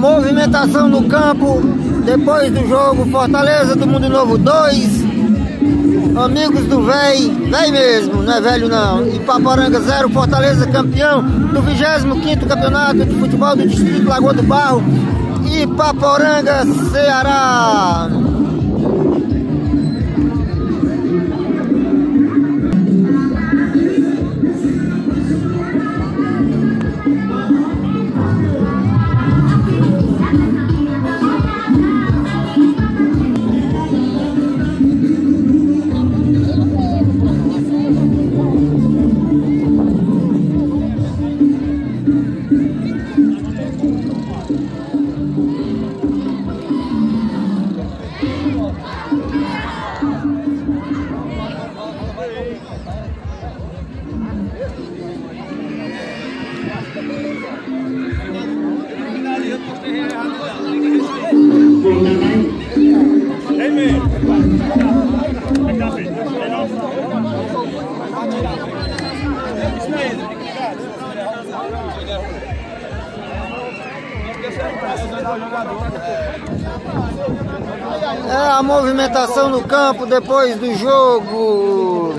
Movimentação no campo depois do jogo. Fortaleza do Mundo Novo 2, Amigos do Véi mesmo, não é velho não. Ipaporanga 0, Fortaleza campeão do 25º Campeonato de Futebol do Distrito Lagoa do Barro. Ipaporanga, Ceará. É a movimentação no campo depois do jogo.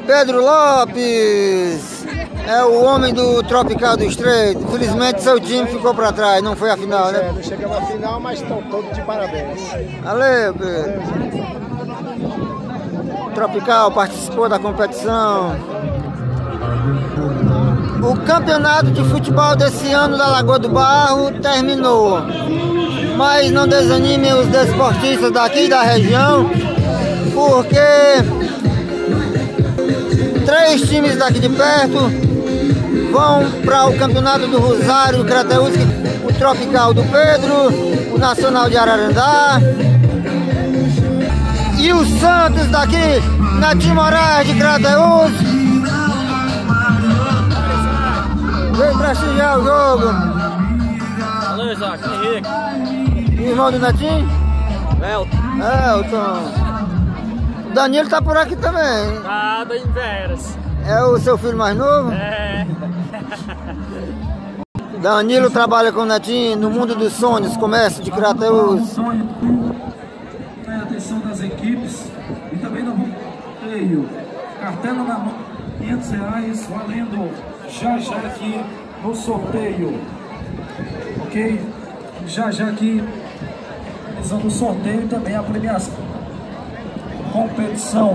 Pedro Lopes é o homem do Tropical do Estreito. Infelizmente seu time ficou para trás, não foi a final, né? Não chegamos à final, mas estão todos de parabéns. Valeu, Pedro. Tropical participou da competição. O campeonato de futebol desse ano da Lagoa do Barro terminou, mas não desanimem os desportistas daqui da região, porque 3 times daqui de perto vão para o campeonato do Rosário, do Crateús, o Tropical do Pedro, o Nacional de Ararendá e o Santos daqui, Natim Moraes de Crateús. Veio prestigiar o jogo. Alô, Isaac, Henrique. Irmão do Netinho? Elton. Danilo tá por aqui também. Nada em Veras. É o seu filho mais novo? É. Danilo trabalha com o Netinho no mundo dos sonhos, comércio de Crateús. Atenção das equipes. E também no sorteio. Cartela na mão, R$500 valendo já aqui no sorteio, ok? Já aqui realizando o sorteio e também a premiação, competição